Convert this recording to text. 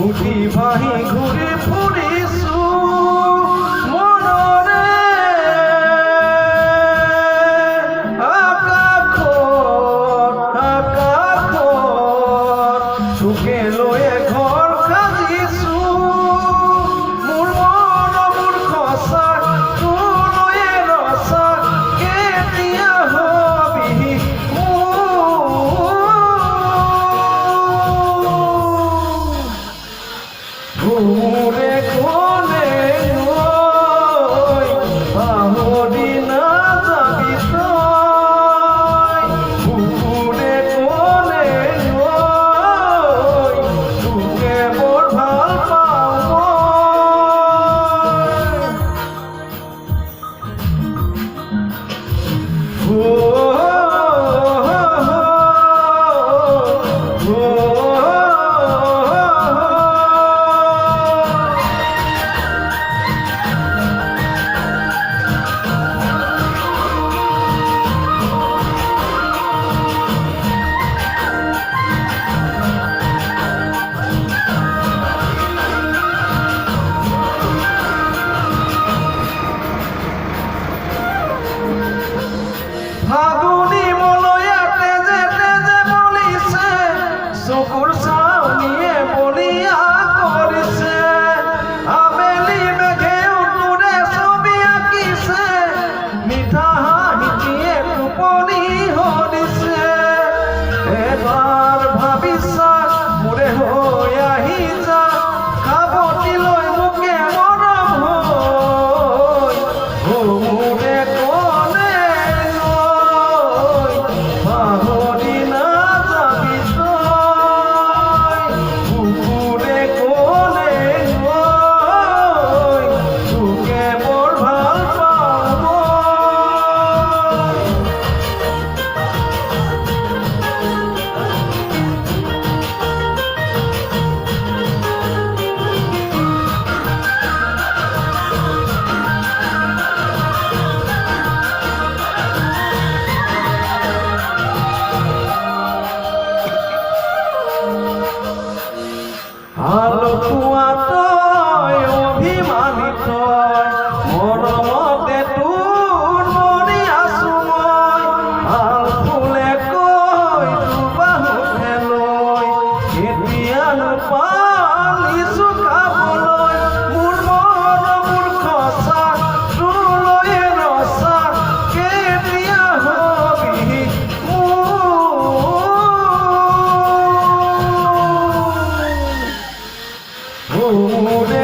ঘুটি ভাহি ঘূৰি ফুৰিছো মনৰে আকাশত তোকে লৈয়ে ঘৰ সাজিছো মোৰ মন মোৰ খচা তোলৈয়ে ৰচা কেতিয়া হবি ঘূৰে কোনে পাহৰি নাযাবি তই ঘূৰে কোনে তোকে বৰ ভাল পাওঁ ফাগুনি মলয়াতে যেতে যে বলিছে চকুৰ চাউনিয়ে বলিয়া কৰিছে আবেলি মেঘে উত্তৰে ছবি আঁকিছে মিঠা হাঁহিয়ে টোপনি হৰিছে এবাৰ ভাবিছা মোৰে হৈ আহি যা খাবতি লৈ মোকে মৰম হৈ মোৰে কোনে পাহৰি নাযাবি তই কুকুৰে কোনে তোকে বৰ ভাল পাওঁ আলসুৱা তই অভিমানী তই মৰমতে তোৰ মৰি আছো মই ভাল ফুলে কৈ দুবাহুকে লৈ কেতিয়ানো পালিছো খাবলৈ মোৰ মন মোৰ খচা তোলৈয়ে ৰচা কেতিয়া হবি মোৰে